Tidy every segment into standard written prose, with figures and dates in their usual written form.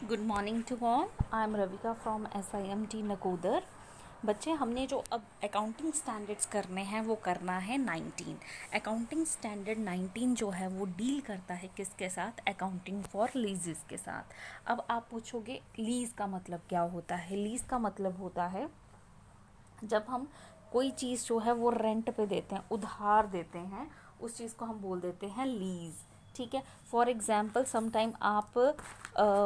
Good morning to all. I am Ravika from SIMT Nakodar. बच्चे, हमने जो अब अकाउंटिंग स्टैंडर्ड्स करने हैं वो करना है 19। अकाउंटिंग स्टैंडर्ड 19 जो है वो डील करता है किसके साथ? अकाउंटिंग फॉर लीजेस के साथ। अब आप पूछोगे लीज का मतलब क्या होता है? लीज का मतलब होता है जब हम कोई चीज़ जो है वो रेंट पे देते हैं, उधार देते हैं, उस चीज़ को हम बोल देते हैं लीज़। ठीक है। फॉर एग्ज़ाम्पल समटाइम आप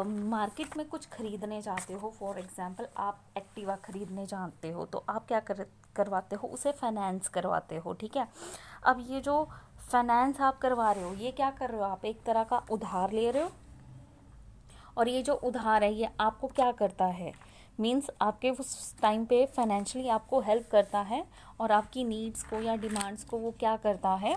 मार्केट में कुछ खरीदने जाते हो। फॉर एग्ज़ाम्पल आप एक्टिवा खरीदने जाते हो तो आप क्या करवाते हो? उसे फाइनेंस करवाते हो। ठीक है। अब ये जो फाइनेंस आप करवा रहे हो, ये क्या कर रहे हो? आप एक तरह का उधार ले रहे हो, और ये जो उधार है ये आपको क्या करता है? मीन्स आपके उस टाइम पे फाइनेंशियली आपको हेल्प करता है, और आपकी नीड्स को या डिमांड्स को वो क्या करता है?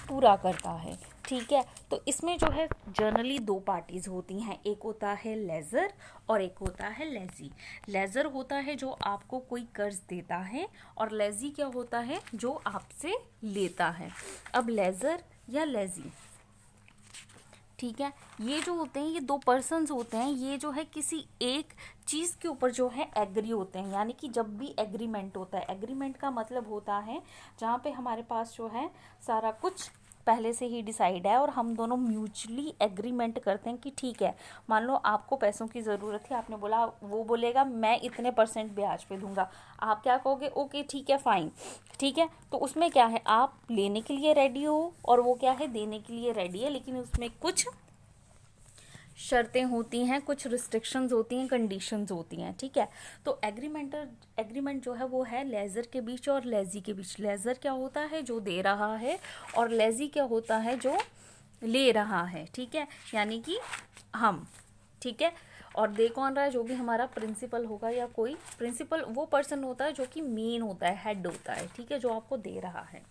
पूरा करता है। ठीक है। तो इसमें जो है जनरली दो पार्टीज़ होती हैं, एक होता है लेज़र और एक होता है लेज़ी। लेज़र होता है जो आपको कोई कर्ज देता है, और लेज़ी क्या होता है? जो आपसे लेता है। अब लेज़र या लेज़ी, ठीक है, ये जो होते हैं ये दो पर्सन्स होते हैं। ये जो है किसी एक चीज़ के ऊपर जो है एग्री होते हैं। यानी कि जब भी एग्रीमेंट होता है, एग्रीमेंट का मतलब होता है जहाँ पे हमारे पास जो है सारा कुछ पहले से ही डिसाइड है, और हम दोनों म्यूचुअली एग्रीमेंट करते हैं कि ठीक है, मान लो आपको पैसों की ज़रूरत है, आपने बोला, वो बोलेगा मैं इतने % ब्याज पे दूंगा, आप क्या कहोगे? ओके ठीक है, फाइन। ठीक है। तो उसमें क्या है? आप लेने के लिए रेडी हो और वो क्या है? देने के लिए रेडी है, लेकिन उसमें कुछ शर्तें होती हैं, कुछ रिस्ट्रिक्शंस होती हैं, कंडीशंस होती हैं। ठीक है। तो एग्रीमेंट जो है वो है लेज़र के बीच और लेज़ी के बीच। लेज़र क्या होता है? जो दे रहा है, और लेज़ी क्या होता है? जो ले रहा है। ठीक है। यानी कि हम, ठीक है। और दे कौन रहा है? जो भी हमारा प्रिंसिपल होगा, या कोई प्रिंसिपल वो पर्सन होता है जो कि मेन होता है, हेड होता है। ठीक है। जो आपको दे रहा है।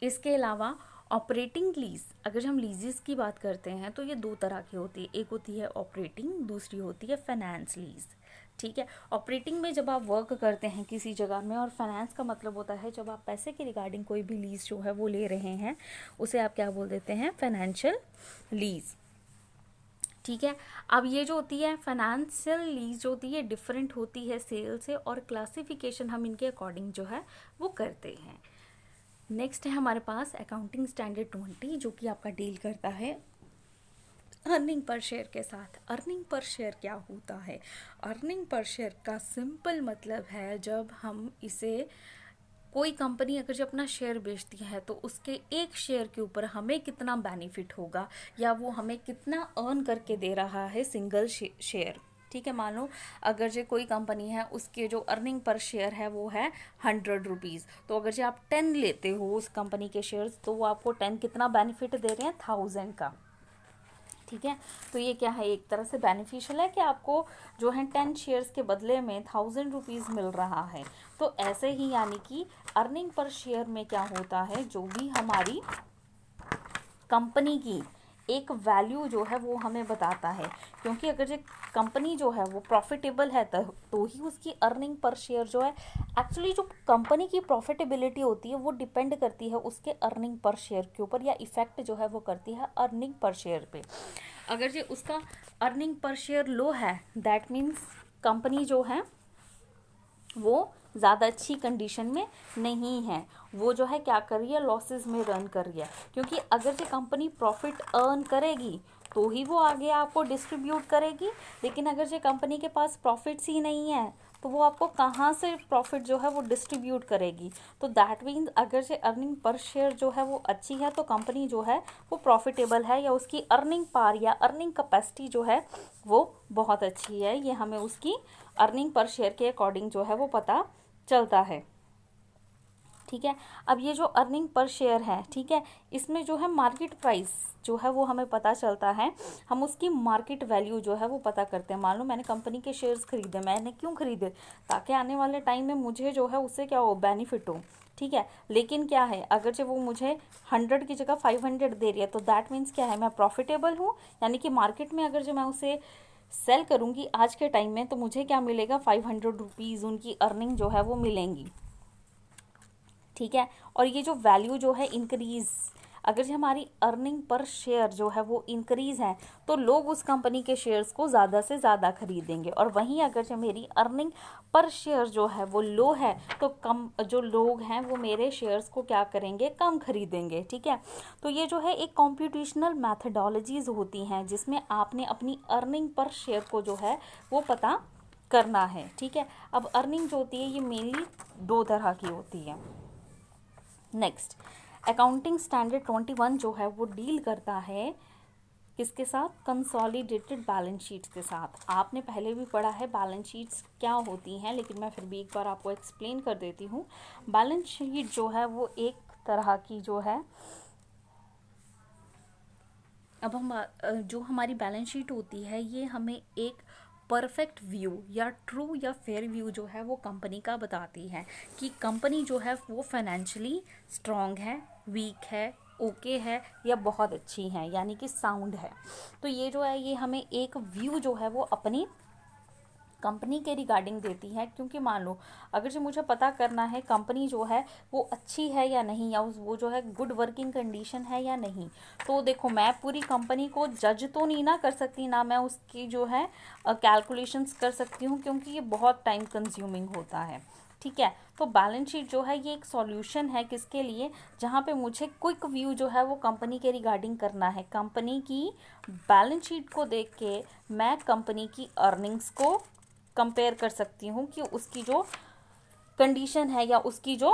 इसके अलावा ऑपरेटिंग लीज, अगर हम लीजेस की बात करते हैं तो ये दो तरह की होती है। एक होती है ऑपरेटिंग, दूसरी होती है फाइनेंस लीज। ठीक है। ऑपरेटिंग में जब आप वर्क करते हैं किसी जगह में, और फाइनेंस का मतलब होता है जब आप पैसे के रिगार्डिंग कोई भी लीज जो है वो ले रहे हैं, उसे आप क्या बोल देते हैं? Financial lease. ठीक है। अब ये जो होती है फाइनेंशियल लीज जो होती है डिफरेंट होती है सेल से, और क्लासिफिकेशन हम इनके अकॉर्डिंग जो है वो करते हैं। नेक्स्ट है हमारे पास अकाउंटिंग स्टैंडर्ड 20, जो कि आपका डील करता है अर्निंग पर शेयर के साथ। अर्निंग पर शेयर क्या होता है? अर्निंग पर शेयर का सिंपल मतलब है जब हम इसे, कोई कंपनी अगर जब अपना शेयर बेचती है तो उसके एक शेयर के ऊपर हमें कितना बेनिफिट होगा, या वो हमें कितना अर्न करके दे रहा है सिंगल शेयर। ठीक है। मान लो अगर जो कोई कंपनी है उसके जो अर्निंग पर शेयर है वो है 100 रुपीज़, तो अगर जो आप 10 लेते हो उस कंपनी के शेयर्स, तो वो आपको 10 कितना बेनिफिट दे रहे हैं? 1000 का। ठीक है। तो ये क्या है? एक तरह से बेनिफिशियल है कि आपको जो है 10 शेयर्स के बदले में 1000 रुपीज़ मिल रहा है। तो ऐसे ही यानी कि अर्निंग पर शेयर में क्या होता है? जो भी हमारी कंपनी की एक वैल्यू जो है वो हमें बताता है, क्योंकि अगर जो कंपनी जो है वो प्रॉफिटेबल है तो ही उसकी अर्निंग पर शेयर जो है, एक्चुअली जो कंपनी की प्रॉफिटेबिलिटी होती है वो डिपेंड करती है उसके अर्निंग पर शेयर के ऊपर, या इफेक्ट जो है वो करती है अर्निंग पर शेयर पे। अगर जो उसका अर्निंग पर शेयर लो है, दैट मीन्स कंपनी जो है वो ज़्यादा अच्छी कंडीशन में नहीं है, वो जो है क्या कर रही है? लॉसेस में रन कर रही है। क्योंकि अगर जो कंपनी प्रॉफिट अर्न करेगी तो ही वो आगे आपको डिस्ट्रीब्यूट करेगी, लेकिन अगर जो कंपनी के पास प्रॉफिट्स ही नहीं है तो वो आपको कहाँ से प्रॉफिट जो है वो डिस्ट्रीब्यूट करेगी? तो दैट मीन्स अगर जो अर्निंग पर शेयर जो है वो अच्छी है तो कंपनी जो है वो प्रॉफिटेबल है, या उसकी अर्निंग पावर या अर्निंग कैपेसिटी जो है वो बहुत अच्छी है। ये हमें उसकी अर्निंग पर शेयर के अकॉर्डिंग जो है वो पता चलता है। ठीक है। अब ये जो अर्निंग पर शेयर है, ठीक है, इसमें जो है मार्केट प्राइस जो है वो हमें पता चलता है। हम उसकी मार्केट वैल्यू जो है वो पता करते हैं। मान लो मैंने कंपनी के शेयर्स खरीदे, मैंने क्यों खरीदे? ताकि आने वाले टाइम में मुझे जो है उससे क्या हो? बेनिफिट हो। ठीक है। लेकिन क्या है, अगर जब वो मुझे 100 की जगह 500 दे रही है तो दैट मीन्स क्या है? मैं प्रॉफिटेबल हूँ। यानी कि मार्केट में अगर जो मैं उसे सेल करूँगी आज के टाइम में तो मुझे क्या मिलेगा? 500 रुपीज़ उनकी अर्निंग जो है वो मिलेंगी। ठीक है। और ये जो वैल्यू जो है इंक्रीज, अगर जो हमारी अर्निंग पर शेयर जो है वो इंक्रीज़ है तो लोग उस कंपनी के शेयर्स को ज़्यादा से ज़्यादा खरीदेंगे, और वहीं अगर जो मेरी अर्निंग पर शेयर जो है वो लो है तो कम जो लोग हैं वो मेरे शेयर्स को क्या करेंगे, कम खरीदेंगे। ठीक है, तो ये जो है एक कॉम्प्यूटेशनल मैथडोलॉजीज होती हैं जिसमें आपने अपनी अर्निंग पर शेयर को जो है वो पता करना है। ठीक है, अब अर्निंग जो होती है ये मेनली दो तरह की होती है। नेक्स्ट, अकाउंटिंग स्टैंडर्ड 21 जो है वो डील करता है किसके साथ, कंसोलिडेटेड बैलेंस शीट्स के साथ। आपने पहले भी पढ़ा है बैलेंस शीट्स क्या होती हैं, लेकिन मैं फिर भी एक बार आपको एक्सप्लेन कर देती हूँ। बैलेंस शीट जो है वो एक तरह की जो है, अब हम जो हमारी बैलेंस शीट होती है ये हमें एक परफेक्ट व्यू या ट्रू या फेयर व्यू जो है वो कंपनी का बताती है कि कंपनी जो है वो फाइनेंशियली स्ट्रॉन्ग है, वीक है, ओके है या बहुत अच्छी है, यानी कि साउंड है। तो ये जो है ये हमें एक व्यू जो है वो अपनी कंपनी के रिगार्डिंग देती है, क्योंकि मान लो अगर जो मुझे पता करना है कंपनी जो है वो अच्छी है या नहीं, या वो जो है गुड वर्किंग कंडीशन है या नहीं, तो देखो मैं पूरी कंपनी को जज तो नहीं ना कर सकती, ना मैं उसकी जो है कैलकुलेशंस कर सकती हूँ, क्योंकि ये बहुत टाइम कंज्यूमिंग होता है। ठीक है, तो बैलेंस शीट जो है ये एक सॉल्यूशन है किसके लिए, जहाँ पे मुझे क्विक व्यू जो है वो कंपनी के रिगार्डिंग करना है। कंपनी की बैलेंस शीट को देख के मैं कंपनी की अर्निंग्स को कंपेयर कर सकती हूँ कि उसकी जो कंडीशन है या उसकी जो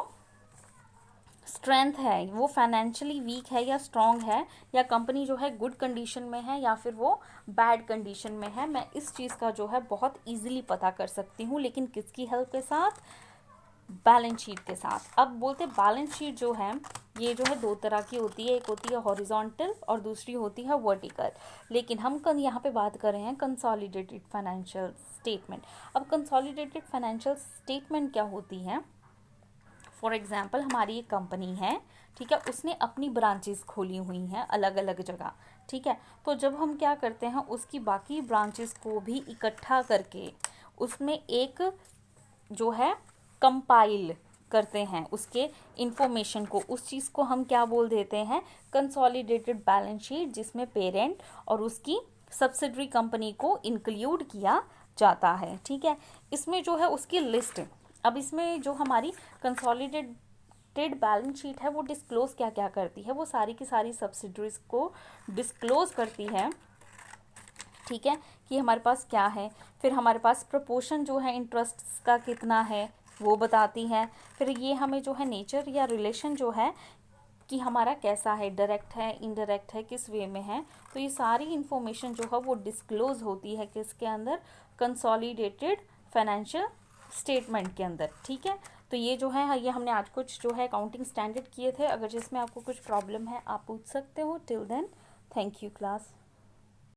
स्ट्रेंथ है वो फाइनेंशियली वीक है या स्ट्रांग है, या कंपनी जो है गुड कंडीशन में है या फिर वो बैड कंडीशन में है। मैं इस चीज़ का जो है बहुत इजीली पता कर सकती हूँ, लेकिन किसकी हेल्प के साथ, बैलेंस शीट के साथ। अब बोलते बैलेंस शीट जो है ये जो है दो तरह की होती है, एक होती है हॉरिजॉन्टल और दूसरी होती है वर्टिकल, लेकिन हम यहाँ पे बात कर रहे हैं कंसोलिडेटेड फाइनेंशियल स्टेटमेंट। अब कंसोलिडेटेड फाइनेंशियल स्टेटमेंट क्या होती है, फॉर एग्जाम्पल हमारी एक कंपनी है, ठीक है, उसने अपनी ब्रांचेस खोली हुई हैं अलग अलग जगह। ठीक है, तो जब हम क्या करते हैं उसकी बाकी ब्रांचेस को भी इकट्ठा करके उसमें एक जो है कंपाइल करते हैं उसके इंफॉर्मेशन को, उस चीज़ को हम क्या बोल देते हैं, कंसोलिडेटेड बैलेंस शीट, जिसमें पेरेंट और उसकी सब्सिडरी कंपनी को इंक्लूड किया जाता है। ठीक है, इसमें जो है उसकी लिस्ट, अब इसमें जो हमारी कंसोलिडेटेड बैलेंस शीट है वो डिस्क्लोज क्या क्या करती है, वो सारी की सारी सब्सिडरीज को डिस्क्लोज करती है। ठीक है, कि हमारे पास क्या है, फिर हमारे पास प्रपोर्शन जो है इंटरेस्ट का कितना है वो बताती है, फिर ये हमें जो है नेचर या रिलेशन जो है कि हमारा कैसा है, डायरेक्ट है, इनडायरेक्ट है, किस वे में है, तो ये सारी इन्फॉर्मेशन जो है वो डिस्क्लोज होती है किसके अंदर, कंसोलिडेटेड फाइनेंशियल स्टेटमेंट के अंदर। ठीक है, तो ये जो है ये हमने आज कुछ जो है अकाउंटिंग स्टैंडर्ड किए थे। अगर जिसमें आपको कुछ प्रॉब्लम है आप पूछ सकते हो। Till then thank you class.